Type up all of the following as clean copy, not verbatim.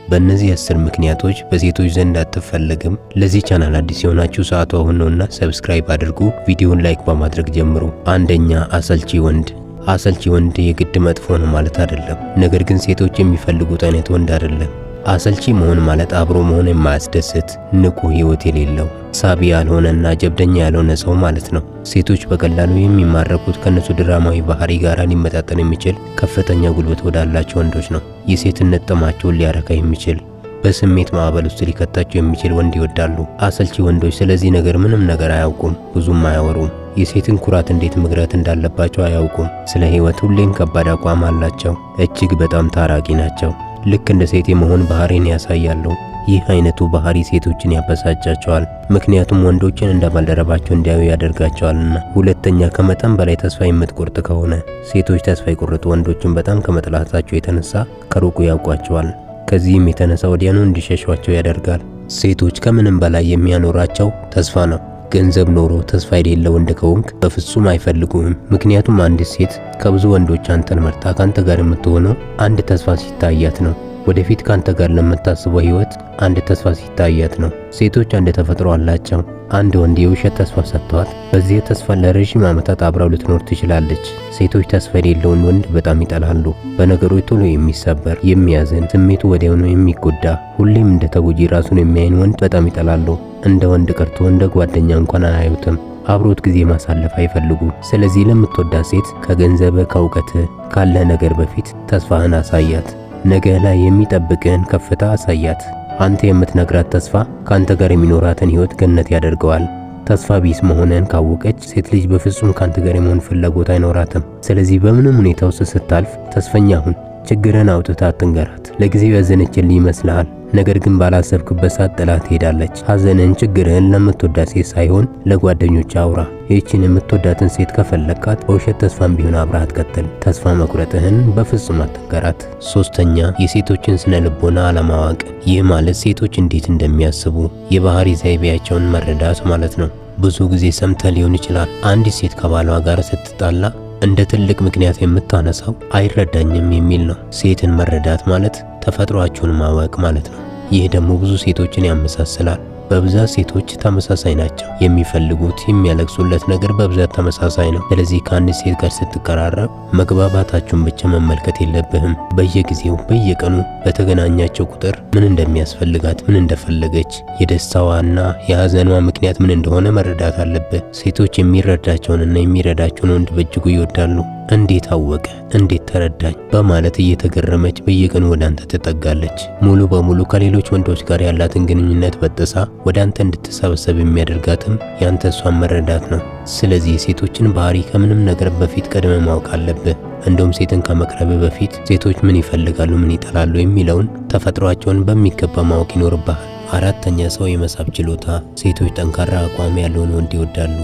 በእነዚህ 10 ምክንያቶች በሴቶች ዘንድ አትፈለግም። ለዚህ ቻናል አዲስ የሆናችሁ ሰዓቱ አሁን ነውና ሰብስክራይብ አድርጉ። ቪዲዮውን ላይክ በማድረግ ጀምሩ። አንደኛ፣ አሰልቺ ወንድ። አሰልቺ ወንድ የግድ መጥፎ ነው ማለት አይደለም። ነገር ግን ሴቶች የሚፈልጉት አይነት ወንድ አይደለም። አሰልቺ መሆን ማለት አብሮ መሆን የማያስደስት፣ ንቁ ህይወት የሌለው፣ ሳቢ ያልሆነና ጀብደኛ ያልሆነ ሰው ማለት ነው። ሴቶች በቀላሉ የሚማረኩት ከነሱ ድራማዊ ባህሪ ጋር ሊመጣጠን የሚችል ከፍተኛ ጉልበት ወዳላቸው ወንዶች ነው። የሴትነት ጥማቸውን ሊያረካ የሚችል፣ በስሜት ማዕበል ውስጥ ሊከታቸው የሚችል ወንድ ይወዳሉ። አሰልቺ ወንዶች ስለዚህ ነገር ምንም ነገር አያውቁም፣ ብዙም አያወሩም። የሴትን ኩራት እንዴት መግራት እንዳለባቸው አያውቁም። ስለ ህይወት ሁሌም ከባድ አቋም አላቸው። እጅግ በጣም ታራቂ ናቸው። ልክ እንደ ሴት የመሆን ባህሪን ያሳያሉ። ይህ አይነቱ ባህሪ ሴቶችን ያበሳጫቸዋል፣ ምክንያቱም ወንዶችን እንደ ባልደረባቸው እንዲያዩ ያደርጋቸዋልና። ሁለተኛ፣ ከመጠን በላይ ተስፋ የምትቆርጥ ከሆነ። ሴቶች ተስፋ የቆረጡ ወንዶችን በጣም ከመጥላታቸው የተነሳ ከሩቁ ያውቋቸዋል። ከዚህም የተነሳ ወዲያኑ እንዲሸሿቸው ያደርጋል። ሴቶች ከምንም በላይ የሚያኖራቸው ተስፋ ነው። ገንዘብ ኖሮ ተስፋ የሌለው ወንድ ከሆንክ በፍጹም አይፈልጉም። ምክንያቱም አንዲት ሴት ከብዙ ወንዶች አንተን መርጣ ካንተ ጋር የምትሆነው አንድ ተስፋ ሲታያት ነው። ወደፊት ካንተ ጋር ለምታስበው ህይወት አንድ ተስፋ ሲታያት ነው። ሴቶች አንድ ተፈጥሮ አላቸው። አንድ ወንድ የውሸት ተስፋ ሰጥቷት በዚህ ተስፋ ለረጅም ዓመታት አብራው ልትኖር ትችላለች። ሴቶች ተስፋ የሌለውን ወንድ በጣም ይጠላሉ። በነገሮች ቶሎ የሚሰበር፣ የሚያዝን፣ ስሜቱ ወዲያውኑ የሚጎዳ፣ ሁሌም እንደ ተጎጂ ራሱን የሚያይን ወንድ በጣም ይጠላሉ። እንደ ወንድ ቀርቶ እንደ ጓደኛ እንኳን አያዩትም። አብሮት ጊዜ ማሳለፍ አይፈልጉም። ስለዚህ ለምትወዳት ሴት ከገንዘብ፣ ከእውቀት፣ ካለ ነገር በፊት ተስፋህን አሳያት። ነገ ላይ የሚጠብቅህን ከፍታ አሳያት። አንተ የምትነግራት ተስፋ ካንተ ጋር የሚኖራትን ህይወት ገነት ያደርገዋል። ተስፋ ቢስ መሆንን ካወቀች ሴት ልጅ በፍጹም ካንተ ጋር የመሆን ፍላጎት አይኖራትም። ስለዚህ በምንም ሁኔታ ውስጥ ስታልፍ ተስፈኛ ሁን። ችግርን አውጥታ አትንገራት። ለጊዜው ያዘነችልህ ይመስልሃል፣ ነገር ግን ባላሰብክበት ሰዓት ጥላት ትሄዳለች። ሐዘንን፣ ችግርህን ለምትወዳት ሴት ሳይሆን ለጓደኞች አውራ። ይህችን የምትወዳትን ሴት ከፈለካት በውሸት ተስፋም ቢሆን አብረሃት ቀጥል። ተስፋ መቁረጥህን በፍጹም አትንገራት። ሶስተኛ፣ የሴቶችን ስነ ልቦና አለማወቅ። ይህ ማለት ሴቶች እንዴት እንደሚያስቡ የባህሪ ዘይቤያቸውን መረዳት ማለት ነው። ብዙ ጊዜ ሰምተህ ሊሆን ይችላል፣ አንዲት ሴት ከባሏ ጋር ስትጣላ እንደ ትልቅ ምክንያት የምታነሳው አይረዳኝም የሚል ነው። ሴትን መረዳት ማለት ተፈጥሯቸውን ማወቅ ማለት ነው። ይህ ደግሞ ብዙ ሴቶችን ያመሳስላል። በብዛት ሴቶች ተመሳሳይ ናቸው። የሚፈልጉት፣ የሚያለቅሱለት ነገር በብዛት ተመሳሳይ ነው። ስለዚህ ከአንድ ሴት ጋር ስትቀራረብ መግባባታችሁን ብቻ መመልከት የለብህም። በየጊዜው በየቀኑ በተገናኛቸው ቁጥር ምን እንደሚያስፈልጋት፣ ምን እንደፈለገች፣ የደስታዋና የሐዘኗ ምክንያት ምን እንደሆነ መረዳት አለብህ። ሴቶች የሚረዳቸውንና የሚረዳቸውን ወንድ በእጅጉ ይወዳሉ። እንዴት አወቀ፣ እንዴት ተረዳኝ በማለት እየተገረመች በየቀኑ ወደ አንተ ትጠጋለች። ሙሉ በሙሉ ከሌሎች ወንዶች ጋር ያላትን ግንኙነት በጥሳ ወደ አንተ እንድትሰበሰብ የሚያደርጋትም ያንተ እሷን መረዳት ነው። ስለዚህ የሴቶችን ባህሪ ከምንም ነገር በፊት ቀድመ ማወቅ አለብህ። እንደውም ሴትን ከመቅረብ በፊት ሴቶች ምን ይፈልጋሉ፣ ምን ይጠላሉ የሚለውን ተፈጥሯቸውን በሚገባ ማወቅ ይኖርብሃል። አራተኛ፣ ሰው የመሳብ ችሎታ። ሴቶች ጠንካራ አቋም ያለውን ወንድ ይወዳሉ።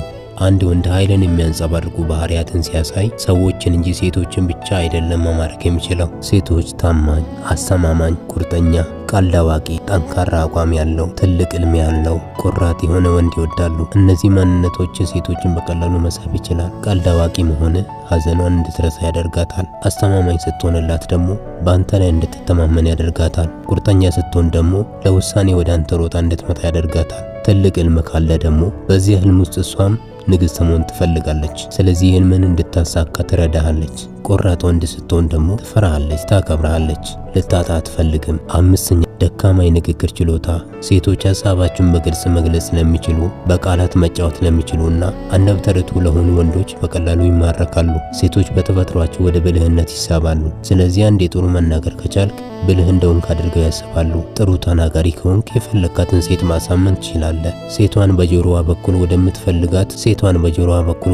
አንድ ወንድ ኃይልን የሚያንጸባርቁ ባህሪያትን ሲያሳይ ሰዎችን እንጂ ሴቶችን ብቻ አይደለም መማረክ የሚችለው። ሴቶች ታማኝ፣ አስተማማኝ፣ ቁርጠኛ፣ ቀልድ አዋቂ፣ ጠንካራ አቋም ያለው፣ ትልቅ ዕልም ያለው፣ ቆራጥ የሆነ ወንድ ይወዳሉ። እነዚህ ማንነቶች ሴቶችን በቀላሉ መሳብ ይችላል። ቀልድ አዋቂ መሆን ሐዘኗን እንድትረሳ ያደርጋታል። አስተማማኝ ስትሆንላት ደግሞ በአንተ ላይ እንድትተማመን ያደርጋታል። ቁርጠኛ ስትሆን ደግሞ ለውሳኔ ወደ አንተ ሮጣ እንድትመጣ ያደርጋታል። ትልቅ ዕልም ካለ ደግሞ በዚህ ህልም ውስጥ እሷም ንግሥት መሆን ትፈልጋለች። ስለዚህ ህልምን እንድታሳካ ትረዳሃለች። ቆራጥ ወንድ ስትሆን ደግሞ ትፈራሃለች፣ ታከብራሃለች፣ ልታጣ አትፈልግም። አምስተኛ፣ ደካማ የንግግር ችሎታ። ሴቶች ሀሳባቸውን በግልጽ መግለጽ ስለሚችሉ፣ በቃላት መጫወት ስለሚችሉና አንደበተ ርቱዕ ለሆኑ ወንዶች በቀላሉ ይማረካሉ። ሴቶች በተፈጥሯቸው ወደ ብልህነት ይሳባሉ። ስለዚህ አንዴ ጥሩ መናገር ከቻልክ ብልህ እንደሆንክ አድርገው ያስባሉ። ጥሩ ተናጋሪ ከሆንክ የፈለካትን ሴት ማሳመን ትችላለህ። ሴቷን በጆሮዋ በኩል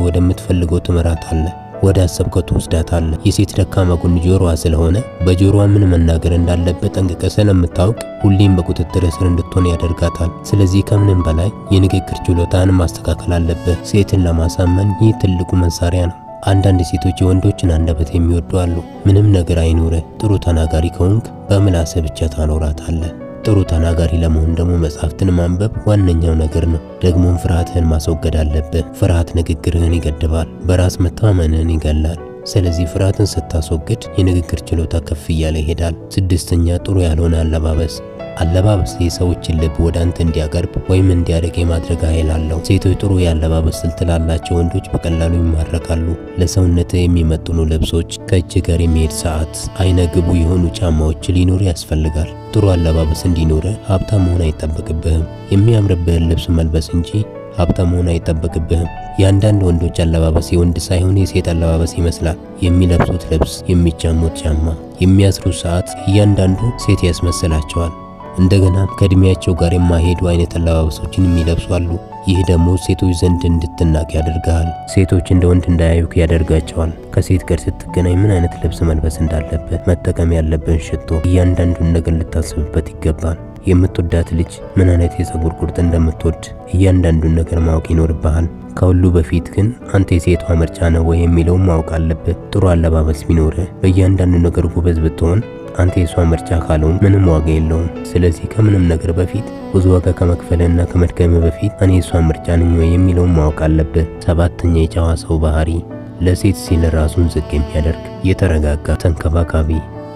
ወደምትፈልገው ትመራታለህ። ወደ አሰብከው ትወስዳታለህ። የሴት ደካማ ጎን ጆሮዋ ስለሆነ በጆሮዋ ምን መናገር እንዳለበት ጠንቅቀህ ስለምታውቅ ሁሌም በቁጥጥር ስር እንድትሆን ያደርጋታል። ስለዚህ ከምንም በላይ የንግግር ችሎታን ማስተካከል አለብህ። ሴትን ለማሳመን ይህ ትልቁ መሳሪያ ነው። አንዳንድ ሴቶች የወንዶችን አንደበት የሚወዱ አሉ። ምንም ነገር አይኖርህ፣ ጥሩ ተናጋሪ ከሆንክ በምላስህ ብቻ ታኖራታለህ። ጥሩ ተናጋሪ ለመሆን ደግሞ መጽሐፍትን ማንበብ ዋነኛው ነገር ነው። ደግሞም ፍርሃትህን ማስወገድ አለብህ። ፍርሃት ንግግርህን ይገድባል፣ በራስ መተማመንህን ይገላል። ስለዚህ ፍርሃትን ስታስወግድ የንግግር ችሎታ ከፍ እያለ ይሄዳል። ስድስተኛ ጥሩ ያልሆነ አለባበስ። አለባበስ የሰዎችን ልብ ወደ አንተ እንዲያቀርብ ወይም እንዲያርቅ የማድረግ ኃይል አለው። ሴቶች ጥሩ የአለባበስ ስልት ላላቸው ወንዶች በቀላሉ ይማረካሉ። ለሰውነት የሚመጥኑ ልብሶች፣ ከእጅ ጋር የሚሄድ ሰዓት፣ አይነ ግቡ የሆኑ ጫማዎች ሊኖር ያስፈልጋል። ጥሩ አለባበስ እንዲኖር ሀብታም መሆን አይጠበቅብህም። የሚያምርብህን ልብስ መልበስ እንጂ ሀብታም መሆን አይጠበቅብህም። የአንዳንድ ወንዶች አለባበስ የወንድ ሳይሆን የሴት አለባበስ ይመስላል። የሚለብሱት ልብስ፣ የሚጫሙት ጫማ፣ የሚያስሩት ሰዓት እያንዳንዱ ሴት ያስመስላቸዋል። እንደገና ከእድሜያቸው ጋር የማይሄዱ አይነት አለባበሶችን የሚለብሱ አሉ። ይህ ደግሞ ሴቶች ዘንድ እንድትናቅ ያደርጋል። ሴቶች እንደ ወንድ እንዳያዩክ ያደርጋቸዋል። ከሴት ጋር ስትገናኝ ምን አይነት ልብስ መልበስ እንዳለብህ፣ መጠቀም ያለብን ሽቶ፣ እያንዳንዱን ነገር ልታስብበት ይገባል። የምትወዳት ልጅ ምን አይነት የፀጉር ቁርጥ እንደምትወድ እያንዳንዱን ነገር ማወቅ ይኖርብሃል። ከሁሉ በፊት ግን አንተ የሴቷ ምርጫ ነው ወይ የሚለውን ማወቅ አለብህ። ጥሩ አለባበስ ቢኖርህ፣ በእያንዳንዱ ነገር ጎበዝ ብትሆን አንተ የሷ ምርጫ ካልሆን ምንም ዋጋ የለውም። ስለዚህ ከምንም ነገር በፊት ብዙ ዋጋ ከመክፈልና ከመድከም በፊት እኔ የሷ ምርጫ ነኝ ወይ የሚለውን ማወቅ አለብህ። ሰባተኛ የጨዋ ሰው ባህሪ። ለሴት ሲል ራሱን ዝቅ የሚያደርግ የተረጋጋ፣ ተንከባካቢ፣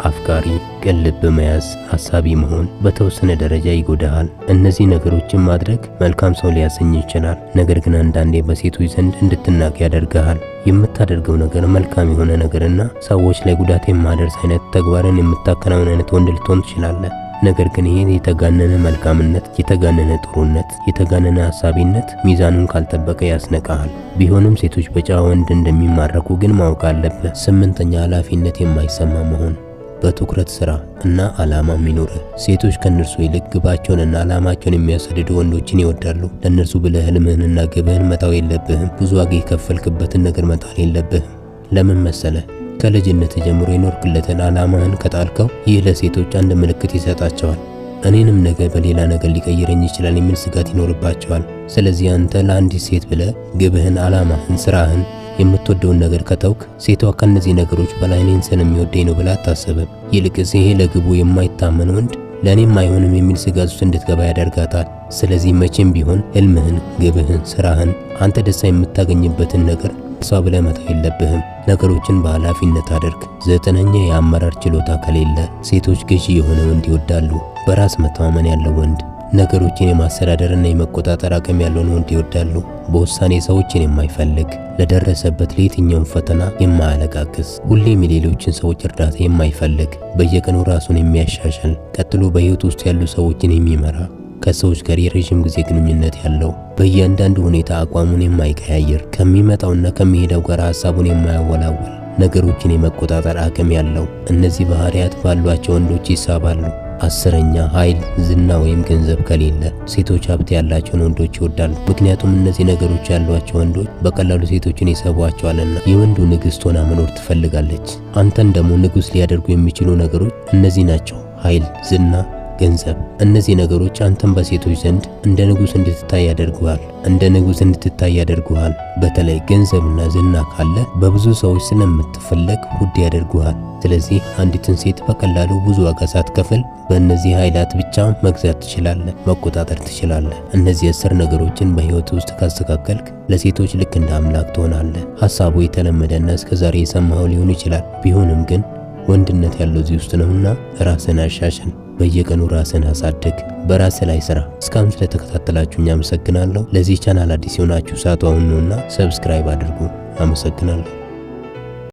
አፍቃሪ፣ ቅን ልብ መያዝ፣ አሳቢ መሆን በተወሰነ ደረጃ ይጎዳሃል። እነዚህ ነገሮችን ማድረግ መልካም ሰው ሊያሰኝ ይችላል፣ ነገር ግን አንዳንዴ በሴቶች ዘንድ እንድትናቅ ያደርግሃል። የምታደርገው ነገር መልካም የሆነ ነገርና ሰዎች ላይ ጉዳት የማደርስ አይነት ተግባርን የምታከናውን አይነት ወንድ ልትሆን ትችላለህ። ነገር ግን ይሄ የተጋነነ መልካምነት፣ የተጋነነ ጥሩነት፣ የተጋነነ አሳቢነት ሚዛኑን ካልጠበቀ ያስነቃሃል። ቢሆንም ሴቶች በጨዋ ወንድ እንደሚማረኩ ግን ማወቅ አለብህ። ስምንተኛ ኃላፊነት የማይሰማ መሆን። በትኩረት ስራ እና ዓላማ የሚኖር። ሴቶች ከነርሱ ይልቅ ግባቸውንና ዓላማቸውን የሚያሰድዱ ወንዶችን ይወዳሉ። ለነርሱ ብለህ ህልምህንና ግብህን መጣው የለብህም። ብዙ ዋጋ የከፈልክበትን ነገር መጣል የለብህም። ለምን መሰለህ? ከልጅነት ጀምሮ የኖርክለትን ዓላማህን ከጣልከው ይህ ለሴቶች አንድ ምልክት ይሰጣቸዋል። እኔንም ነገ በሌላ ነገር ሊቀይረኝ ይችላል የሚል ስጋት ይኖርባቸዋል። ስለዚህ አንተ ለአንዲት ሴት ብለህ ግብህን፣ ዓላማህን፣ ስራህን የምትወደውን ነገር ከተውክ ሴቷ ከነዚህ ነገሮች በላይ እኔን ስለሚወደኝ ነው ብላ አታስብም። ይልቅስ ይሄ ለግቡ የማይታመን ወንድ ለእኔም አይሆንም የሚል ስጋት ውስጥ እንድትገባ ያደርጋታል። ስለዚህ መቼም ቢሆን ህልምህን፣ ግብህን፣ ስራህን፣ አንተ ደስታ የምታገኝበትን ነገር እሷ ብለህ መተው የለብህም። ነገሮችን በኃላፊነት አድርግ። ዘጠነኛ የአመራር ችሎታ ከሌለ ሴቶች ገዢ የሆነ ወንድ ይወዳሉ። በራስ መተማመን ያለው ወንድ፣ ነገሮችን የማስተዳደርና የመቆጣጠር አቅም ያለውን ወንድ ይወዳሉ። በውሳኔ ሰዎችን የማይፈልግ፣ ለደረሰበት ለየትኛውም ፈተና የማያለቃቅስ፣ ሁሌም የሌሎችን ሰዎች እርዳታ የማይፈልግ፣ በየቀኑ ራሱን የሚያሻሽል፣ ቀጥሎ በህይወት ውስጥ ያሉ ሰዎችን የሚመራ፣ ከሰዎች ጋር የረጅም ጊዜ ግንኙነት ያለው፣ በእያንዳንዱ ሁኔታ አቋሙን የማይቀያየር፣ ከሚመጣውና ከሚሄደው ጋር ሐሳቡን የማያወላውል፣ ነገሮችን የመቆጣጠር አቅም ያለው። እነዚህ ባህሪያት ባሏቸው ወንዶች ይሳባሉ። አስረኛ ኃይል፣ ዝና ወይም ገንዘብ ከሌለ። ሴቶች ሀብት ያላቸውን ወንዶች ይወዳሉ። ምክንያቱም እነዚህ ነገሮች ያሏቸው ወንዶች በቀላሉ ሴቶችን ይስቧቸዋልና። የወንዱ ንግሥት ሆና መኖር ትፈልጋለች። አንተን ደግሞ ንጉሥ ሊያደርጉ የሚችሉ ነገሮች እነዚህ ናቸው። ኃይል፣ ዝና፣ ገንዘብ። እነዚህ ነገሮች አንተን በሴቶች ዘንድ እንደ ንጉሥ እንድትታይ ያደርጉሃል። በተለይ ገንዘብና ዝና ካለ በብዙ ሰዎች ስለምትፈለግ ውድ ያደርጉሃል። ስለዚህ አንዲትን ሴት በቀላሉ ብዙ ዋጋ ሳትከፍል በእነዚህ ኃይላት ብቻ መግዛት ትችላለህ፣ መቆጣጠር ትችላለህ። እነዚህ 10 ነገሮችን በህይወት ውስጥ ካስተካከልክ ለሴቶች ልክ እንደ አምላክ ትሆናለህ። ሐሳቡ የተለመደና እስከዛሬ የሰማኸው ሊሆን ይችላል። ቢሆንም ግን ወንድነት ያለው እዚህ ውስጥ ነውና ራስን አሻሽል። በየቀኑ ራስን አሳድግ፣ በራስህ ላይ ስራ። እስካሁን ስለተከታተላችሁኝ አመሰግናለሁ። ለዚህ ቻናል አዲስ የሆናችሁ ሰዓቱ አሁን ነውና ሰብስክራይብ አድርጉ። አመሰግናለሁ።